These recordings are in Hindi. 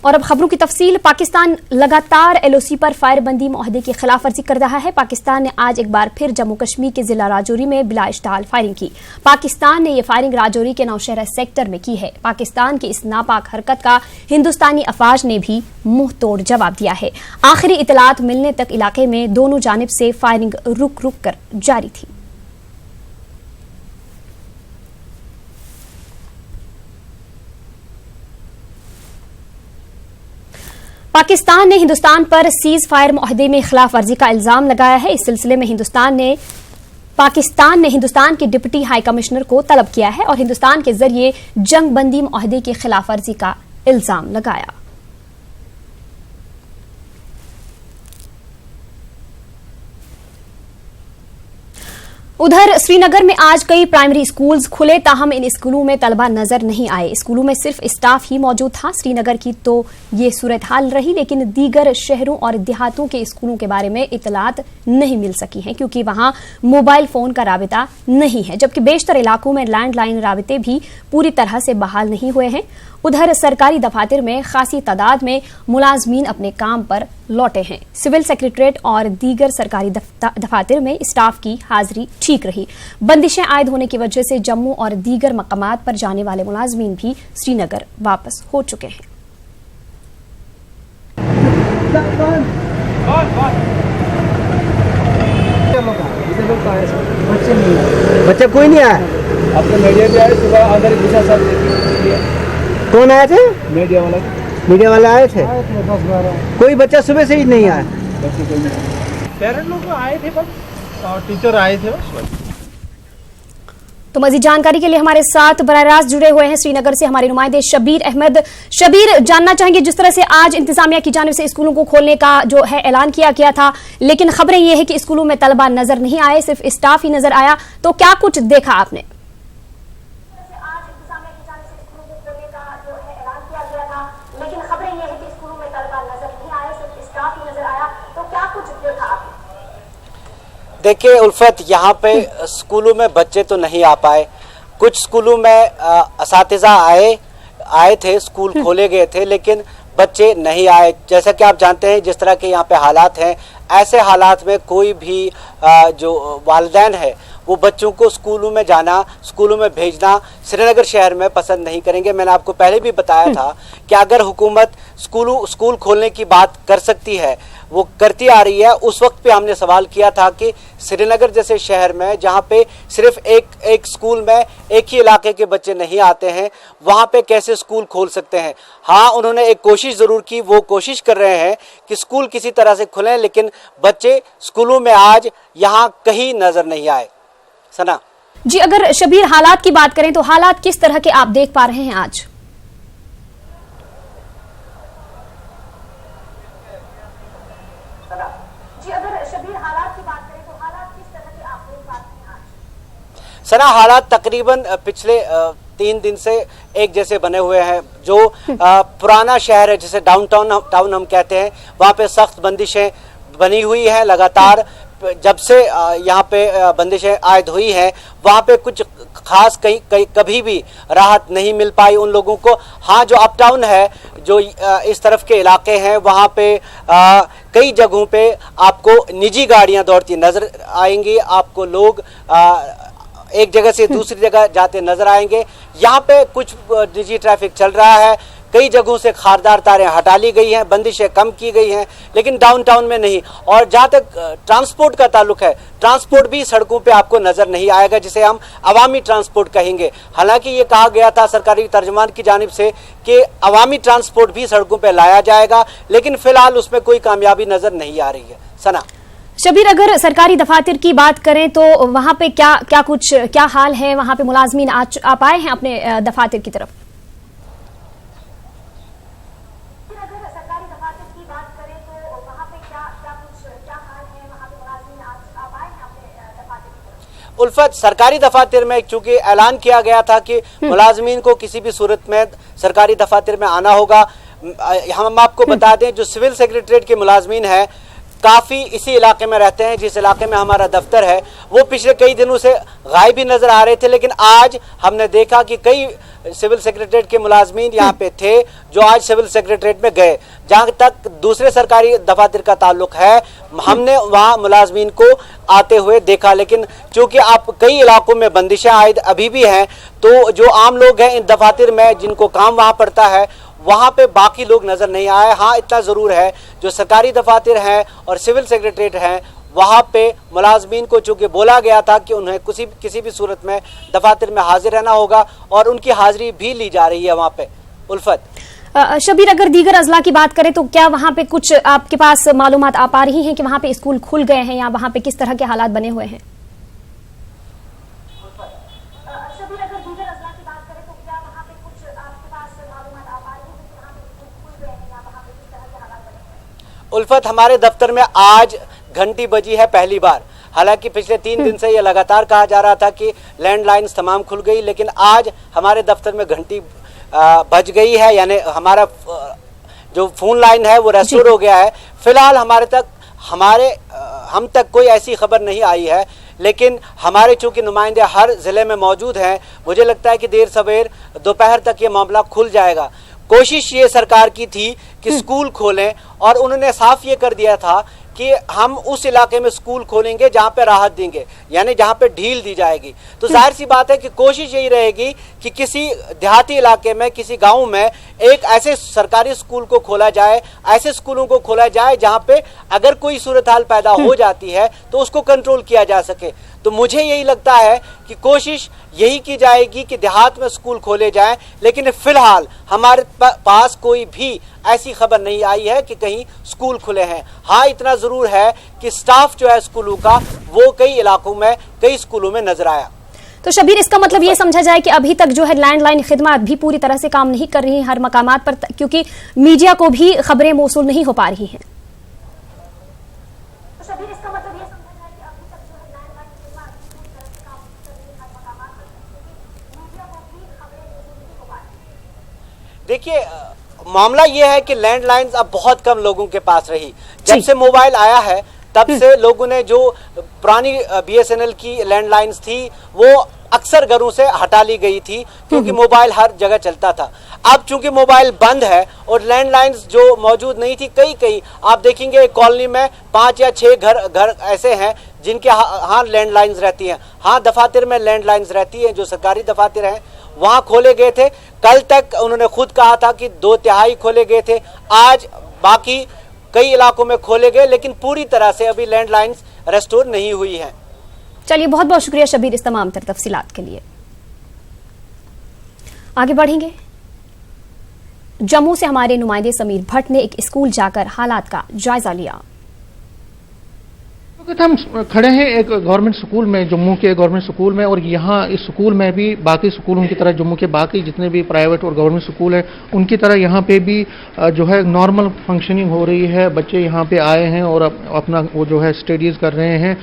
और अब खबरों की तफसील। पाकिस्तान लगातार एलओसी पर फायरबंदी मुआहदे की खिलाफ वर्जी कर रहा है। पाकिस्तान ने आज एक बार फिर जम्मू कश्मीर के जिला राजौरी में बिला इश्ताल फायरिंग की। पाकिस्तान ने यह फायरिंग राजौरी के नौशहरा सेक्टर में की है। पाकिस्तान की इस नापाक हरकत का हिंदुस्तानी अफवाज ने भी मुंह तोड़ जवाब दिया है। आखिरी इतलात मिलने तक इलाके में दोनों जानिब से फायरिंग रुक रुक कर जारी थी। पाकिस्तान ने हिंदुस्तान पर सीज फायर मुआहदे में खिलाफ वर्जी का इल्जाम लगाया है। इस सिलसिले में पाकिस्तान ने हिंदुस्तान के डिप्टी हाई कमिश्नर को तलब किया है और हिंदुस्तान के जरिए जंग बंदी मुआहदे की खिलाफ वर्जी का इल्जाम लगाया। उधर श्रीनगर में आज कई प्राइमरी स्कूल्स खुले, ताहम इन स्कूलों में तलबा नजर नहीं आए। स्कूलों में सिर्फ स्टाफ ही मौजूद था। श्रीनगर की तो ये सूरत हाल रही, लेकिन दीगर शहरों और देहातों के स्कूलों के बारे में इतलात नहीं मिल सकी हैं क्योंकि वहां मोबाइल फोन का राबिता नहीं है, जबकि बेशतर इलाकों में लैंडलाइन राबिते भी पूरी तरह से बहाल नहीं हुए हैं। उधर सरकारी दफातर में खासी तादाद में मुलाजमीन अपने काम पर लौटे हैं। सिविल सेक्रेटरीट और दीगर सरकारी दफातर में स्टाफ की हाजिरी ठीक रही। बंदिशें आयद होने की वजह से जम्मू और दीगर मकामात पर जाने वाले मुलाजमीन भी श्रीनगर वापस हो चुके हैं। बच्चे कोई नहीं आया। आपने मीडिया भी आए सुबह अंदर घुसा सब। कौन आए थे? मीडिया वाले आए थे। कोई बच्चा सुबह से ही नहीं आया। पेरेंट लोग आए थे बस और टीचर आए थे बस। तो मजीद जानकारी के लिए हमारे साथ बराह रास्त जुड़े हुए हैं श्रीनगर से हमारे नुमाइंदे शबीर अहमद। शबीर, जानना चाहेंगे जिस तरह से आज इंतजामिया की जानिब से स्कूलों को खोलने का जो है ऐलान किया गया था, लेकिन खबरें ये है कि स्कूलों में तलबा नजर नहीं आए, सिर्फ स्टाफ ही नजर आया, तो क्या कुछ देखा आपने? देखिए उल्फत, यहाँ पे स्कूलों में बच्चे तो नहीं आ पाए। कुछ स्कूलों में असातिज़ा आए थे, स्कूल खोले गए थे, लेकिन बच्चे नहीं आए। जैसा कि आप जानते हैं जिस तरह के यहाँ पे हालात हैं, ऐसे हालात में कोई भी जो वालिदैन है वो बच्चों को स्कूलों में जाना, स्कूलों में भेजना श्रीनगर शहर में पसंद नहीं करेंगे। मैंने आपको पहले भी बताया था कि अगर हुकूमत स्कूल खोलने की बात कर सकती है, वो करती आ रही है। उस वक्त पे हमने सवाल किया था कि श्रीनगर जैसे शहर में जहाँ पे सिर्फ एक स्कूल में एक ही इलाके के बच्चे नहीं आते हैं, वहाँ पे कैसे स्कूल खोल सकते हैं। हाँ, उन्होंने एक कोशिश ज़रूर की, वो कोशिश कर रहे हैं कि स्कूल किसी तरह से खुलें, लेकिन बच्चे स्कूलों में आज यहाँ कहीं नज़र नहीं आए। सना जी, अगर शबीर हालात की बात करें तो हालात किस तरह के आप देख पा रहे हैं आज? सना, हालात तकरीबन पिछले 3 दिन से एक जैसे बने हुए हैं। जो पुराना शहर है जिसे टाउन हम कहते हैं, वहाँ पे सख्त बंदिशें बनी हुई हैं लगातार। जब से यहाँ पे बंदिशें आयद हुई हैं, वहाँ पे कुछ खास कभी भी राहत नहीं मिल पाई उन लोगों को। हाँ, जो अप टाउन है, जो इस तरफ के इलाके हैं, वहाँ पे कई जगहों पे आपको निजी गाड़ियाँ दौड़ती नज़र आएंगी, आपको लोग एक जगह से दूसरी जगह जाते नजर आएंगे। यहाँ पे कुछ निजी ट्रैफिक चल रहा है, कई जगहों से खारदार तारें हटा ली गई हैं, बंदिशें कम की गई हैं, लेकिन डाउनटाउन में नहीं। और जहाँ तक ट्रांसपोर्ट का ताल्लुक है, ट्रांसपोर्ट भी सड़कों पे आपको नजर नहीं आएगा, जिसे हम अवामी ट्रांसपोर्ट कहेंगे। हालांकि ये कहा गया था सरकारी तर्जमान की जानिब से कि अवामी ट्रांसपोर्ट भी सड़कों पर लाया जाएगा, लेकिन फिलहाल उसमें कोई कामयाबी नजर नहीं आ रही है। सना शबीर, अगर सरकारी दफातर की बात करें तो वहां पे क्या हाल है? वहां पे मुलाजमीन आ पाए हैं अपने दफातर की तरफ? उल्फत, सरकारी दफातर में चूंकि ऐलान किया गया था कि मुलाजमीन को किसी भी सूरत में सरकारी दफातर में आना होगा। हम आपको बता दें, जो सिविल सेक्रेटरीट के मुलाजमीन हैं काफ़ी इसी इलाके में रहते हैं, जिस इलाके में हमारा दफ्तर है। वो पिछले कई दिनों से गायब ही नज़र आ रहे थे, लेकिन आज हमने देखा कि कई सिविल सेक्रेटरीट के मुलाजमीन यहाँ पे थे जो आज सिविल सेक्रेटरीट में गए। जहाँ तक दूसरे सरकारी दफातर का ताल्लुक है, हमने वहाँ मुलाजमीन को आते हुए देखा, लेकिन चूंकि आप कई इलाकों में बंदिशें आयद अभी भी हैं, तो जो आम लोग हैं इन दफातर में जिनको काम वहाँ पड़ता है, वहाँ पे बाकी लोग नज़र नहीं आए। हाँ, इतना ज़रूर है, जो सरकारी दफातर हैं और सिविल सेक्रेटरीट हैं, वहाँ पे मुलाजमीन को चूँकि बोला गया था कि उन्हें किसी भी सूरत में दफातर में हाजिर रहना होगा, और उनकी हाजिरी भी ली जा रही है वहाँ पे। उल्फत, शबीर, अगर दीगर अजला की बात करें तो क्या वहाँ पे कुछ आपके पास मालूमात आ पा रही हैं कि वहाँ पे स्कूल खुल गए हैं या वहाँ पे किस तरह के हालात बने हुए हैं? उल्फत, हमारे दफ्तर में आज घंटी बजी है पहली बार। हालांकि पिछले 3 दिन से ये लगातार कहा जा रहा था कि लैंडलाइंस तमाम खुल गई, लेकिन आज हमारे दफ्तर में घंटी बज गई है, यानी हमारा जो फोन लाइन है वो रेस्टोर हो गया है। फिलहाल हम तक कोई ऐसी खबर नहीं आई है, लेकिन हमारे चूंकि नुमाइंदे हर ज़िले में मौजूद हैं, मुझे लगता है कि देर सवेर दोपहर तक ये मामला खुल जाएगा। कोशिश ये सरकार की थी कि स्कूल खोलें, और उन्होंने साफ ये कर दिया था कि हम उस इलाके में स्कूल खोलेंगे जहाँ पे राहत देंगे, यानी जहाँ पे ढील दी जाएगी। तो जाहिर सी बात है कि कोशिश यही रहेगी कि किसी देहाती इलाके में, किसी गांव में एक ऐसे सरकारी स्कूल को खोला जाए, ऐसे स्कूलों को खोला जाए जहाँ पे अगर कोई सूरत हाल पैदा हो जाती है तो उसको कंट्रोल किया जा सके। तो मुझे यही लगता है कि कोशिश यही की जाएगी कि देहात में स्कूल खोले जाएं, लेकिन फिलहाल हमारे पास कोई भी ऐसी खबर नहीं आई है कि कहीं स्कूल खुले हैं। हाँ, इतना ज़रूर है कि स्टाफ जो है स्कूलों का वो कई इलाकों में, कई स्कूलों में नजर आया। तो शबीर, इसका मतलब ये समझा जाए कि अभी तक जो है लैंडलाइन खिदमत भी पूरी तरह से काम नहीं कर रही हर मकामात पर, क्योंकि मीडिया को भी खबरें मौसूल नहीं हो पा रही हैं। देखिए, मामला ये है कि लैंडलाइंस अब बहुत कम लोगों के पास रही। जब से मोबाइल आया है तब से लोगों ने जो पुरानी BSNL की लैंडलाइंस थी वो अक्सर घरों से हटा ली गई थी, क्योंकि मोबाइल हर जगह चलता था। अब चूंकि मोबाइल बंद है और लैंडलाइंस जो मौजूद नहीं थी, कई आप देखेंगे एक कॉलोनी में 5 या 6 घर ऐसे हैं जिनके हाँ लैंडलाइंस रहती हैं। हाँ, दफातर में लैंडलाइंस रहती हैं, जो सरकारी दफातर हैं वहाँ खोले गए थे। कल तक उन्होंने खुद कहा था कि 2/3 खोले गए थे। आज बाकी कई इलाकों में खोले गए, लेकिन पूरी तरह से अभी लैंडलाइंस रेस्टोर नहीं हुई हैं। चलिए, बहुत बहुत शुक्रिया शबीर इस तमाम तर तफसीलात के लिए। आगे बढ़ेंगे। जम्मू से हमारे नुमाइंदे समीर भट्ट ने एक स्कूल जाकर हालात का जायजा लिया। हम खड़े हैं एक गवर्नमेंट स्कूल में, जम्मू के गवर्नमेंट स्कूल में, और यहाँ इस स्कूल में भी बाकी स्कूलों की तरह, जम्मू के बाकी जितने भी प्राइवेट और गवर्नमेंट स्कूल हैं उनकी तरह यहाँ पे भी जो है नॉर्मल फंक्शनिंग हो रही है। बच्चे यहाँ पे आए हैं और अपना वो जो है स्टडीज़ कर रहे हैं।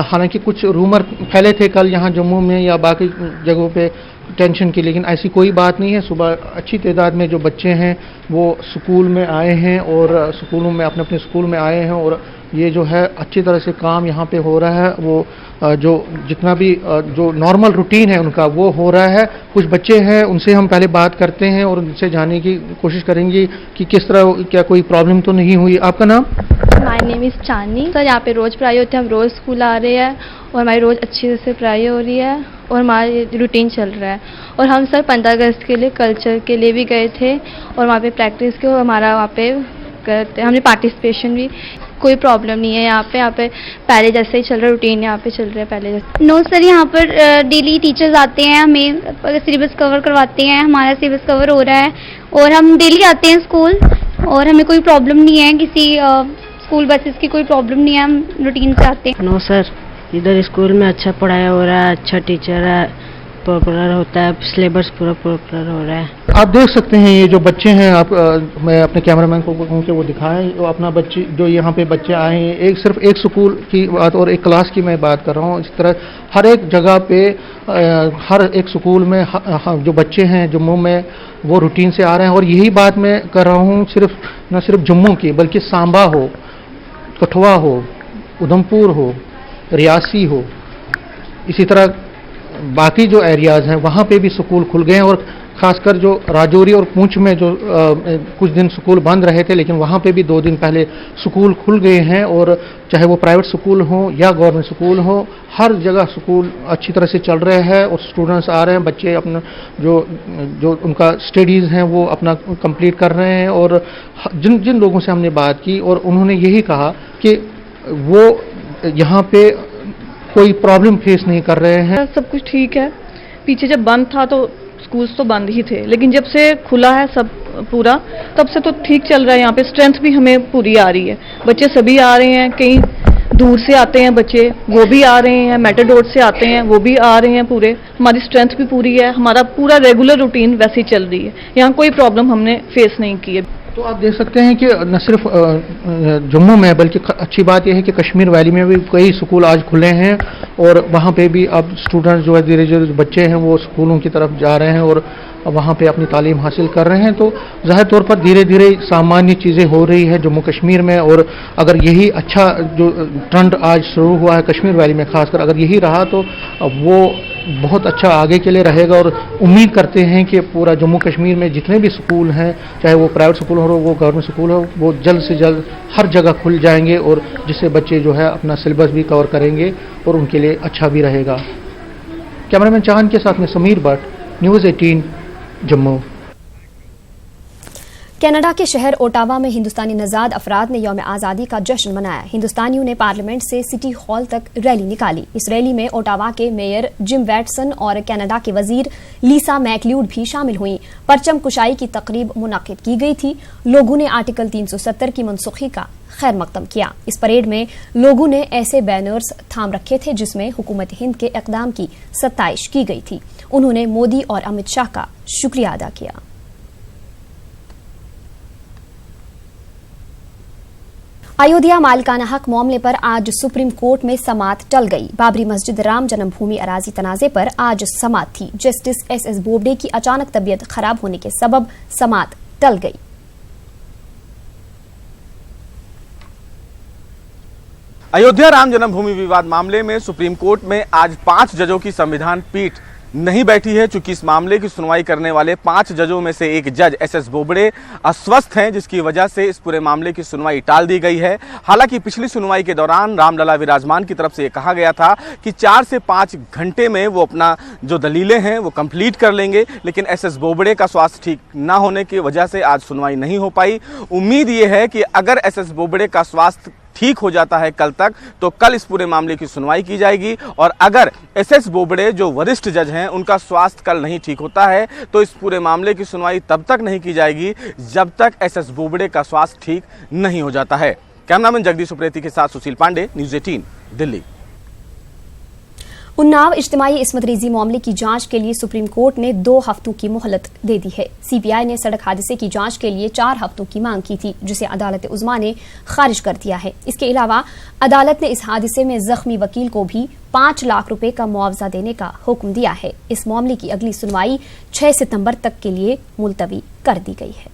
हालांकि कुछ रूमर फैले थे कल यहाँ जम्मू में या बाकी जगहों पे टेंशन की, लेकिन ऐसी कोई बात नहीं है। सुबह अच्छी तादाद में जो बच्चे हैं वो स्कूल में आए हैं और स्कूलों में अपने स्कूल में आए हैं, और ये जो है अच्छी तरह से काम यहाँ पे हो रहा है। वो जो जितना भी जो नॉर्मल रूटीन है उनका वो हो रहा है। कुछ बच्चे हैं उनसे हम पहले बात करते हैं और उनसे जानने की कोशिश करेंगे कि किस तरह, क्या कोई प्रॉब्लम तो नहीं हुई। आपका नाम? My name is Chandni sir. यहाँ पे रोज़ पढ़ाई होती है, हम रोज़ स्कूल आ रहे हैं और हमारी रोज़ अच्छी तरह से पढ़ाई हो रही है और हमारी रूटीन चल रहा है। और हम सर 15 अगस्त के लिए कल्चर के लिए भी गए थे और वहाँ पे प्रैक्टिस की, और हमारा वहाँ पे करते हमने पार्टिसिपेशन भी। कोई प्रॉब्लम नहीं है यहाँ पे पहले जैसे ही चल रहा है, रूटीन यहाँ पे चल रहा है पहले जैसे। नो सर, यहाँ पर डेली टीचर्स आते हैं, हमें सिलेबस कवर करवाते हैं। हमारा सिलेबस कवर हो रहा है और हम डेली आते हैं स्कूल, और हमें कोई प्रॉब्लम नहीं है, किसी स्कूल बसेस की कोई प्रॉब्लम नहीं है, हम रूटीन से आते हैं। नो सर, इधर स्कूल में अच्छा पढ़ाई हो रहा है, अच्छा टीचर है, पॉपुलर होता है, सिलेबस पूरा पॉपुलर हो रहा है। आप देख सकते हैं ये जो बच्चे हैं, आप मैं अपने कैमरामैन को कहूँ कि वो दिखाएं, वो अपना बच्चे जो यहाँ पे बच्चे आए हैं, सिर्फ एक स्कूल की बात और एक क्लास की मैं बात कर रहा हूँ। इस तरह हर एक जगह पे हर एक स्कूल में जो बच्चे हैं जम्मू में वो रूटीन से आ रहे हैं। और यही बात मैं कर रहा हूँ न सिर्फ जम्मू की बल्कि सांबा हो, कठुआ हो, उधमपुर हो, रियासी हो, इसी तरह बाकी जो एरियाज़ हैं वहाँ पे भी स्कूल खुल गए हैं। और ख़ासकर जो राजौरी और पूंछ में जो कुछ दिन स्कूल बंद रहे थे, लेकिन वहाँ पे भी 2 दिन पहले स्कूल खुल गए हैं। और चाहे वो प्राइवेट स्कूल हो या गवर्नमेंट स्कूल हो, हर जगह स्कूल अच्छी तरह से चल रहे हैं और स्टूडेंट्स आ रहे हैं, बच्चे अपना जो उनका स्टडीज़ हैं वो अपना कंप्लीट कर रहे हैं। और जिन लोगों से हमने बात की और उन्होंने यही कहा कि वो यहाँ पे कोई प्रॉब्लम फेस नहीं कर रहे हैं। सब कुछ ठीक है। पीछे जब बंद था तो स्कूल्स तो बंद ही थे, लेकिन जब से खुला है सब पूरा, तब से तो ठीक चल रहा है। यहाँ पे स्ट्रेंथ भी हमें पूरी आ रही है, बच्चे सभी आ रहे हैं, कहीं दूर से आते हैं बच्चे वो भी आ रहे हैं, मेटाडोर से आते हैं वो भी आ रहे हैं पूरे। हमारी स्ट्रेंथ भी पूरी है, हमारा पूरा रेगुलर रूटीन वैसे ही चल रही है। यहाँ कोई प्रॉब्लम हमने फेस नहीं की है। तो आप देख सकते हैं कि न सिर्फ जम्मू में, बल्कि अच्छी बात यह है कि कश्मीर वैली में भी कई स्कूल आज खुले हैं और वहाँ पे भी अब स्टूडेंट्स जो है धीरे धीरे बच्चे हैं वो स्कूलों की तरफ जा रहे हैं और वहाँ पे अपनी तालीम हासिल कर रहे हैं। तो ज़ाहिर तौर पर धीरे धीरे सामान्य चीज़ें हो रही है जम्मू कश्मीर में। और अगर यही अच्छा जो ट्रेंड आज शुरू हुआ है कश्मीर वैली में खासकर, अगर यही रहा तो वो बहुत अच्छा आगे के लिए रहेगा। और उम्मीद करते हैं कि पूरा जम्मू कश्मीर में जितने भी स्कूल हैं, चाहे वो प्राइवेट स्कूल हो, वो गवर्नमेंट स्कूल हो, वो जल्द से जल्द हर जगह खुल जाएंगे और जिससे बच्चे जो है अपना सिलेबस भी कवर करेंगे और उनके लिए अच्छा भी रहेगा। कैमरामैन चांद के साथ में समीर भट्ट, न्यूज़ 18 जम्मू। कनाडा के शहर ओटावा में हिंदुस्तानी नजाद अफराद ने यौम आज़ादी का जश्न मनाया। हिंदुस्तानियों ने पार्लियामेंट से सिटी हॉल तक रैली निकाली। इस रैली में ओटावा के मेयर जिम वैटसन और कनाडा के वजीर लीसा मैकल्यूड भी शामिल हुई। परचम कुशाई की तकरीब मुनाकिद की गई थी। लोगों ने आर्टिकल 370 की मनसूखी का खैर मकदम किया। इस परेड में लोगों ने ऐसे बैनर्स थाम रखे थे जिसमें हुकूमत हिंद के इकदाम की सत्ताइश की गई थी। उन्होंने मोदी और अमित शाह का शुक्रिया अदा किया। अयोध्या मालिकाना हक मामले पर आज सुप्रीम कोर्ट में समाअत टल गई। बाबरी मस्जिद राम जन्मभूमि अराजी तनाजे पर आज समाअत थी। जस्टिस एस बोबडे की अचानक तबीयत खराब होने के सबब समाअत टल गई। अयोध्या राम जन्मभूमि विवाद मामले में सुप्रीम कोर्ट में आज 5 जजों की संविधान पीठ नहीं बैठी है, चूंकि इस मामले की सुनवाई करने वाले 5 जजों में से एक जज एस बोबडे अस्वस्थ हैं, जिसकी वजह से इस पूरे मामले की सुनवाई टाल दी गई है। हालांकि पिछली सुनवाई के दौरान रामलला विराजमान की तरफ से यह कहा गया था कि 4 से 5 घंटे में वो अपना जो दलीलें हैं वो कंप्लीट कर लेंगे, लेकिन एस बोबडे का स्वास्थ्य ठीक न होने की वजह से आज सुनवाई नहीं हो पाई। उम्मीद ये है कि अगर एस बोबडे का स्वास्थ्य ठीक हो जाता है कल तक, तो कल इस पूरे मामले की सुनवाई की जाएगी। और अगर एस बोबडे जो वरिष्ठ जज हैं उनका स्वास्थ्य कल नहीं ठीक होता है, तो इस पूरे मामले की सुनवाई तब तक नहीं की जाएगी जब तक एस बोबडे का स्वास्थ्य ठीक नहीं हो जाता है। कैमरामैन जगदीश उप्रेती के साथ सुशील पांडे, न्यूज़ 18 दिल्ली। उन्नाव इज्तिमाई इस्मत रेजी मामले की जांच के लिए सुप्रीम कोर्ट ने 2 हफ्तों की मोहलत दे दी है। सीबीआई ने सड़क हादसे की जांच के लिए 4 हफ्तों की मांग की थी, जिसे अदालत उज़्मा ने खारिज कर दिया है। इसके अलावा अदालत ने इस हादसे में जख्मी वकील को भी 5 लाख रुपए का मुआवजा देने का हुक्म दिया है। इस मामले की अगली सुनवाई 6 सितंबर तक के लिए मुलतवी कर दी गई है।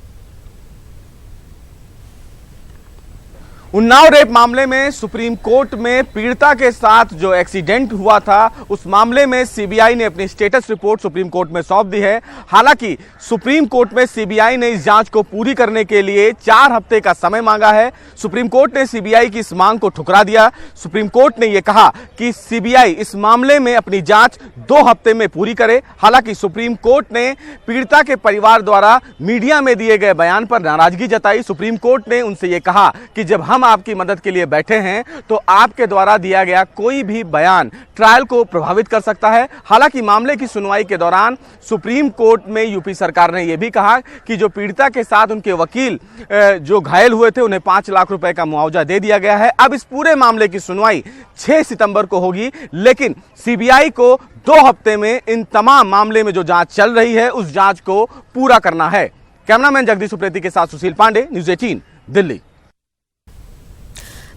उन्नाव रेप मामले में सुप्रीम कोर्ट में पीड़िता के साथ जो एक्सीडेंट हुआ था, उस मामले में सीबीआई ने अपनी स्टेटस रिपोर्ट सुप्रीम कोर्ट में सौंप दी है। हालांकि सुप्रीम कोर्ट में सीबीआई ने इस जांच को पूरी करने के लिए 4 हफ्ते का समय मांगा है। सुप्रीम कोर्ट ने सीबीआई की इस मांग को ठुकरा दिया। सुप्रीम कोर्ट ने यह कहा कि सीबीआई इस मामले में अपनी जांच 2 हफ्ते में पूरी करे। हालांकि सुप्रीम कोर्ट ने पीड़िता के परिवार द्वारा मीडिया में दिए गए बयान पर नाराजगी जताई। सुप्रीम कोर्ट ने उनसे यह कहा कि जब हम आपकी मदद के लिए बैठे हैं तो आपके द्वारा दिया गया कोई भी बयान ट्रायल को प्रभावित कर सकता है। हालांकि मामले की सुनवाई के दौरान सुप्रीम कोर्ट में यूपी सरकार ने यह भी कहा कि जो पीड़िता के साथ उनके वकील जो घायल हुए थे, उन्हें 5 लाख रुपए का मुआवजा दे दिया गया है। अब इस पूरे मामले की सुनवाई 6 सितंबर को होगी, लेकिन सीबीआई को 2 हफ्ते में इन तमाम मामले में जो जांच चल रही है उस जांच को पूरा करना है। कैमरामैन जगदीश उप्रेती के साथ सुशील पांडे, न्यूज़ 18 दिल्ली।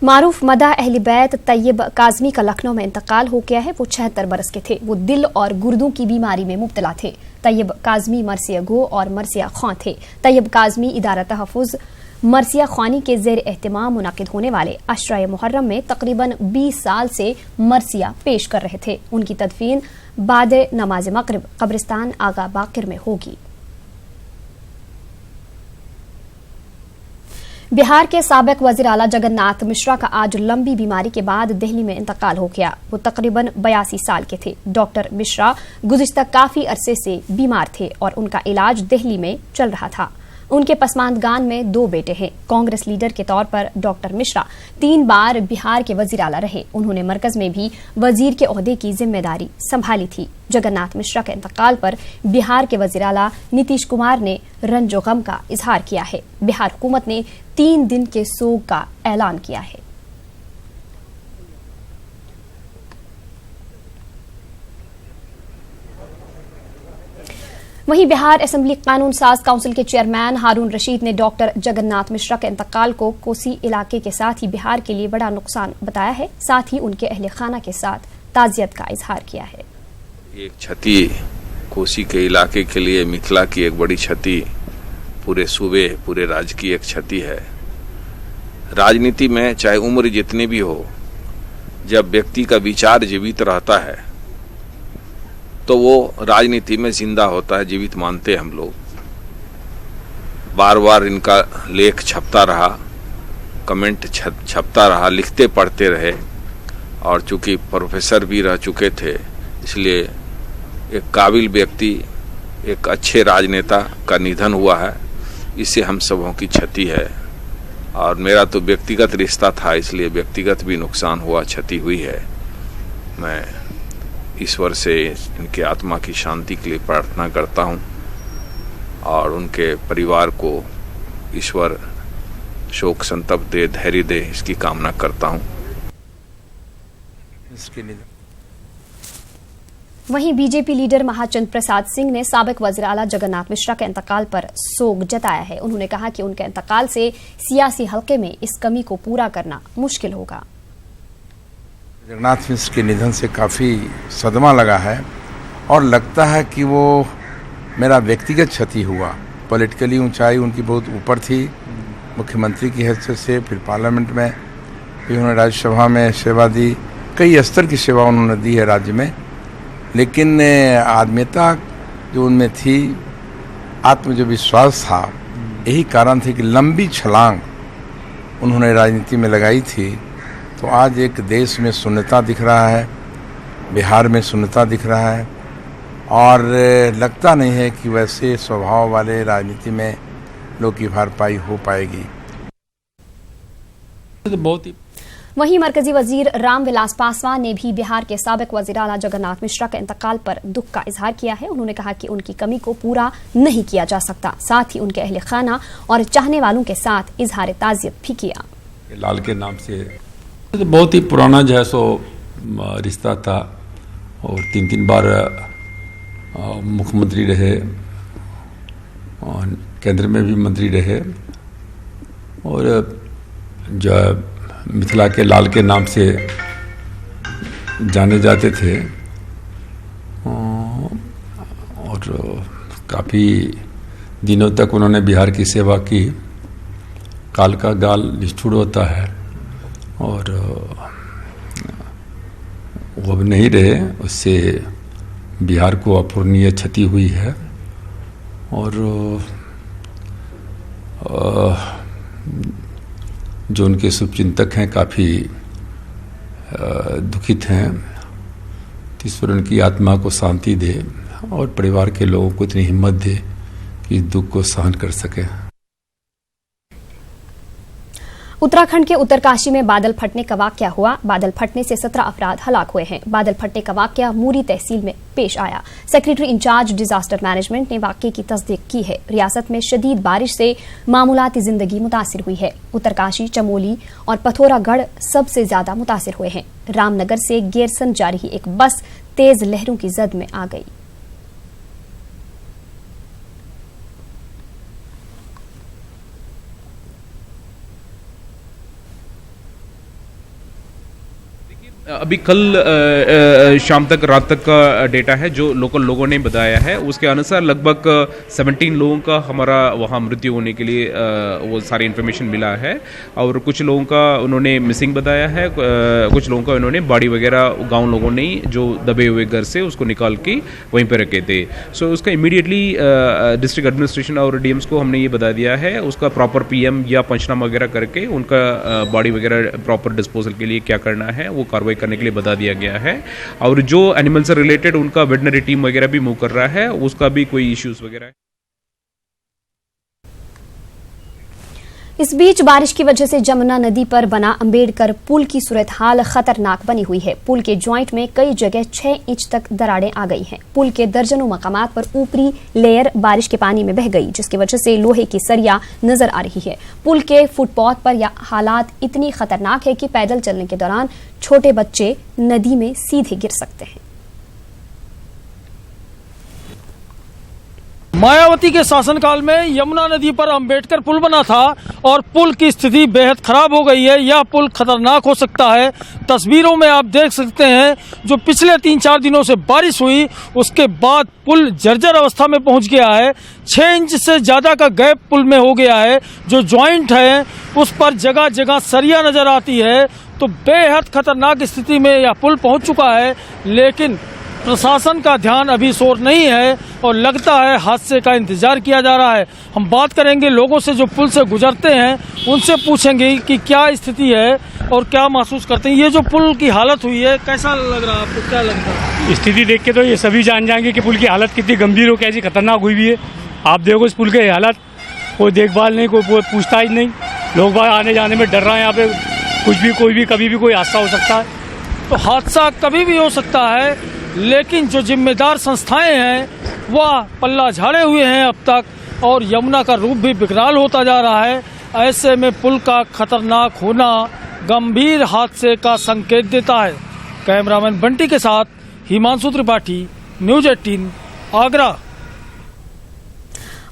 मारूफ मदा अहले बैत तैयब काज़मी का लखनऊ में इंतकाल हो गया है। वो 76 बरस के थे। वो दिल और गुर्दों की बीमारी में मुब्तला थे। तैयब काज़मी मरसिया गो और मरसिया खां थे। तैयब काज़मी इदारा तहफ़्फ़ुज़ मरसिया ख्वानी के जेर एहतमाम मुनाकिद होने वाले अशरा मुहर्रम में तकरीबन 20 साल से मरसिया पेश कर रहे थे। उनकी तदफीन बाद नमाज मगरिब कब्रिस्तान आगा बाकिर में होगी। बिहार के साबिक वजीर आला जगन्नाथ मिश्रा का आज लंबी बीमारी के बाद दिल्ली में इंतकाल हो गया। वो तकरीबन 82 साल के थे। डॉक्टर मिश्रा गुज़िश्ता काफी अरसे से बीमार थे और उनका इलाज दिल्ली में चल रहा था। उनके पसमानदगान में 2 बेटे हैं। कांग्रेस लीडर के तौर पर डॉक्टर मिश्रा 3 बार बिहार के वजीर आला रहे। उन्होंने मरकज में भी वजीर के ओहदे की जिम्मेदारी संभाली थी। जगन्नाथ मिश्रा के इंतकाल पर बिहार के वजीर आला नीतीश कुमार ने रंजो गम का इजहार किया है। बिहार हुकूमत ने 3 दिन के सोग का ऐलान किया है। वहीं बिहार असेंबली कानून साज काउंसिल के चेयरमैन हारून रशीद ने डॉक्टर जगन्नाथ मिश्रा के इंतकाल को कोसी इलाके के साथ ही बिहार के लिए बड़ा नुकसान बताया है। साथ ही उनके अहले खाना के साथ ताजियत का इजहार किया है। एक क्षति कोसी के इलाके के लिए, मिथिला की एक बड़ी क्षति, पूरे सूबे पूरे राज्य की एक क्षति है। राजनीति में चाहे उम्र जितनी भी हो, जब व्यक्ति का विचार जीवित रहता है तो वो राजनीति में जिंदा होता है, जीवित मानते हैं हम लोग। बार बार इनका लेख छपता रहा, कमेंट छपता रहा, लिखते पढ़ते रहे, और चूंकि प्रोफेसर भी रह चुके थे इसलिए एक काबिल व्यक्ति, एक अच्छे राजनेता का निधन हुआ है। इससे हम सबों की क्षति है। और मेरा तो व्यक्तिगत रिश्ता था, इसलिए व्यक्तिगत भी नुकसान हुआ, क्षति हुई है। मैं ईश्वर से इनके आत्मा की शांति के लिए प्रार्थना करता हूं और उनके परिवार को ईश्वर शोक संतप दे, धैर्य दे, इसकी कामना करता हूं। वहीं बीजेपी लीडर महाचंद प्रसाद सिंह ने साबिक वज़ीर आला जगन्नाथ मिश्रा के इंतकाल पर सोग जताया है। उन्होंने कहा कि उनके इंतकाल से सियासी हल्के में इस कमी को पूरा करना मुश्किल होगा। जगन्नाथ मिश्र के निधन से काफ़ी सदमा लगा है और लगता है कि वो मेरा व्यक्तिगत क्षति हुआ। पॉलिटिकली ऊंचाई उनकी बहुत ऊपर थी, मुख्यमंत्री की हैसियत से, फिर पार्लियामेंट में भी उन्होंने, राज्यसभा में सेवा दी, कई स्तर की सेवा उन्होंने दी है राज्य में। लेकिन आत्मीयता जो उनमें थी, आत्म जो विश्वास था, यही कारण थे कि लंबी छलांग उन्होंने राजनीति में लगाई थी। तो आज एक देश में शून्यता दिख रहा है, बिहार में शून्यता दिख रहा है और लगता नहीं है कि वैसे स्वभाव वाले राजनीति में लोग की भरपाई हो पाएगी। बहुत ही वहीं मरकजी वजीर रामविलास पासवान ने भी बिहार के साबिक वज़ीर आला जगन्नाथ मिश्रा के इंतकाल पर दुख का इजहार किया है। उन्होंने कहा कि उनकी कमी को पूरा नहीं किया जा सकता। साथ ही उनके अहले खाना और चाहने वालों के साथ इजहार ताज़ियत भी किया। लाल के नाम से बहुत ही पुराना जो है सो रिश्ता था और 3 बार मुख्यमंत्री रहे और केंद्र में भी मंत्री रहे और जो मिथिला के लाल के नाम से जाने जाते थे और काफ़ी दिनों तक उन्होंने बिहार की सेवा की। काल का गाल निष्ठुर होता है और वो अब नहीं रहे, उससे बिहार को अपूरणीय क्षति हुई है और जो उनके शुभचिंतक हैं काफ़ी दुखित हैं। ईश्वर उनकी आत्मा को शांति दे और परिवार के लोगों को इतनी हिम्मत दे कि इस दुख को सहन कर सके। उत्तराखंड के उत्तरकाशी में बादल फटने का वाकया हुआ। बादल फटने से 17 अफराद हलाक हुए हैं। बादल फटने का वाकया मूरी तहसील में पेश आया। सेक्रेटरी इंचार्ज डिजास्टर मैनेजमेंट ने वाकये की तस्दीक की है। रियासत में शदीद बारिश से मामूलाती जिंदगी मुतासिर हुई है। उत्तरकाशी, चमोली और पथौरागढ़ सबसे ज्यादा मुतासिर हुए हैं। रामनगर से गेरसन जा रही एक बस तेज लहरों की जद में आ गई। अभी कल शाम तक रात तक का डेटा है जो लोकल लोगों ने बताया है, उसके अनुसार लगभग 17 लोगों का हमारा वहाँ मृत्यु होने के लिए वो सारी इन्फॉर्मेशन मिला है। और कुछ लोगों का उन्होंने मिसिंग बताया है, कुछ लोगों का उन्होंने बॉडी वगैरह गांव लोगों ने जो दबे हुए घर से उसको निकाल के वहीं पर रखे थे। सो उसका इमीडिएटली डिस्ट्रिक्ट एडमिनिस्ट्रेशन और डीएम्स को हमने ये बता दिया है, उसका प्रॉपर पीएम या पंचनामा वगैरह करके उनका बॉडी वगैरह प्रॉपर डिस्पोजल के लिए क्या करना है वो कार्रवाई करने के लिए बता दिया गया है। और जो एनिमल से रिलेटेड उनका वेटनरी टीम वगैरह भी मूव कर रहा है, उसका भी कोई इश्यूज वगैरह है। इस बीच बारिश की वजह से जमुना नदी पर बना अंबेडकर पुल की सूरत हाल खतरनाक बनी हुई है। पुल के जॉइंट में कई जगह 6 इंच तक दरारें आ गई हैं। पुल के दर्जनों मकामात पर ऊपरी लेयर बारिश के पानी में बह गई, जिसकी वजह से लोहे की सरिया नजर आ रही है। पुल के फुटपाथ पर यह हालात इतनी खतरनाक है कि पैदल चलने के दौरान छोटे बच्चे नदी में सीधे गिर सकते हैं। मायावती के शासनकाल में यमुना नदी पर अंबेडकर पुल बना था और पुल की स्थिति बेहद खराब हो गई है। यह पुल खतरनाक हो सकता है। तस्वीरों में आप देख सकते हैं जो पिछले 3-4 दिनों से बारिश हुई उसके बाद पुल जर्जर अवस्था में पहुंच गया है। 6 इंच से ज्यादा का गैप पुल में हो गया है। जो जॉइंट है उस पर जगह जगह सरिया नजर आती है। तो बेहद खतरनाक स्थिति में यह पुल पहुंच चुका है, लेकिन प्रशासन का ध्यान अभी शोर नहीं है और लगता है हादसे का इंतजार किया जा रहा है। हम बात करेंगे लोगों से जो पुल से गुजरते हैं, उनसे पूछेंगे कि क्या स्थिति है और क्या महसूस करते हैं। ये जो पुल की हालत हुई है, कैसा लग रहा है आपको, क्या लगता है? स्थिति देख के तो ये सभी जान जाएंगे कि पुल की हालत कितनी गंभीर हो, कैसी खतरनाक हुई भी है। आप देखो इस पुल की हालत, कोई देखभाल नहीं, कोई पूछताछ नहीं, लोग बाहर आने जाने में डर रहे हैं। यहाँ पे कुछ भी कोई भी कभी भी कोई हादसा हो सकता है। तो हादसा कभी भी हो सकता है, लेकिन जो जिम्मेदार संस्थाएं हैं वह पल्ला झाड़े हुए हैं अब तक और यमुना का रूप भी विकराल होता जा रहा है। ऐसे में पुल का खतरनाक होना गंभीर हादसे का संकेत देता है। कैमरामैन बंटी के साथ हिमांशु त्रिपाठी, न्यूज़ 18 आगरा।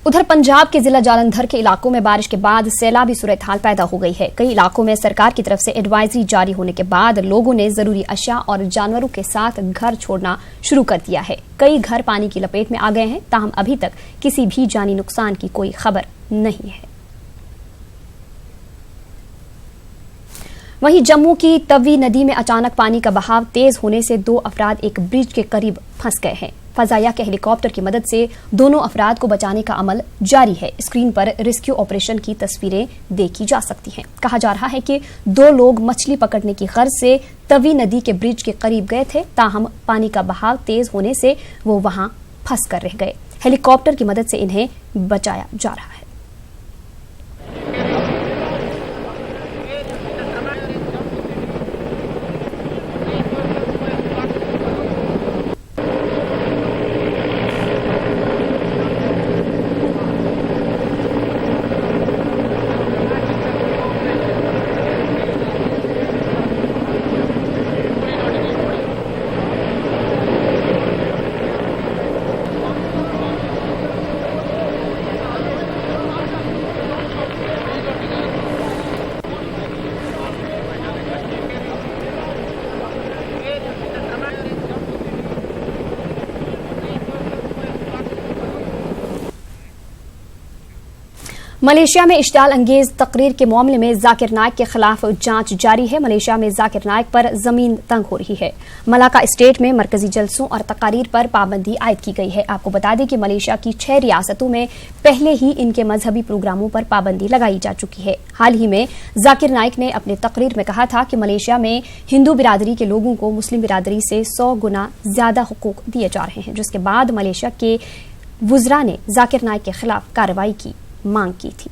उधर पंजाब के जिला जालंधर के इलाकों में बारिश के बाद सैलाबी सूरत हाल पैदा हो गई है। कई इलाकों में सरकार की तरफ से एडवाइजरी जारी होने के बाद लोगों ने जरूरी अशिया और जानवरों के साथ घर छोड़ना शुरू कर दिया है। कई घर पानी की लपेट में आ गए हैं, ताहम अभी तक किसी भी जानी नुकसान की कोई खबर नहीं है। वहीं जम्मू की तवी नदी में अचानक पानी का बहाव तेज होने से 2 अफराद एक ब्रिज के करीब फंस गए हैं। फजाया के हेलीकॉप्टर की मदद से दोनों अफराद को बचाने का अमल जारी है। स्क्रीन पर रेस्क्यू ऑपरेशन की तस्वीरें देखी जा सकती हैं। कहा जा रहा है कि 2 लोग मछली पकड़ने की गर्ज से तवी नदी के ब्रिज के करीब गए थे, ताहम पानी का बहाव तेज होने से वो वहां फंस कर रह गए। हेलीकॉप्टर की मदद से इन्हें बचाया जा रहा है। मलेशिया में इश्तियाल अंगेज तकरीर के मामले में जाकिर नाइक के खिलाफ जांच जारी है। मलेशिया में जाकिर नाइक पर जमीन तंग हो रही है। मलाका स्टेट में मरकजी जलसों और तकारीर पर पाबंदी आयद की गई है। आपको बता दें कि मलेशिया की 6 रियासतों में पहले ही इनके मजहबी प्रोग्रामों पर पाबंदी लगाई जा चुकी है। हाल ही में जाकिर नाइक ने अपने तकरीर में कहा था कि मलेशिया में हिंदू बिरादरी के लोगों को मुस्लिम बिरादरी से 100 गुना ज्यादा हुकूक दिए जा रहे हैं, जिसके बाद मलेशिया के वुज़रा ने जाकिर नाइक के खिलाफ कार्रवाई की मांग की थी।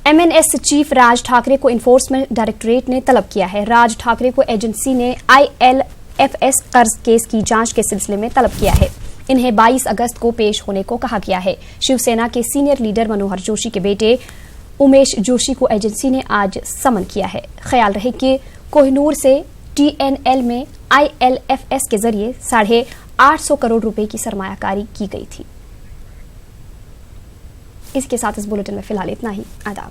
एमएनएस चीफ राज ठाकरे को इन्फोर्समेंट डायरेक्टोरेट ने तलब किया है। राज ठाकरे को एजेंसी ने ILFS कर्ज केस की जांच के सिलसिले में तलब किया है। इन्हें 22 अगस्त को पेश होने को कहा गया है। शिवसेना के सीनियर लीडर मनोहर जोशी के बेटे उमेश जोशी को एजेंसी ने आज समन किया है। ख्याल रहे कि कोहिनूर से TNL में ILFS के जरिए 850 करोड़ रुपए की सरमायाकारी की गई थी। इसके साथ इस बुलेटिन में फिलहाल इतना ही। आदाब।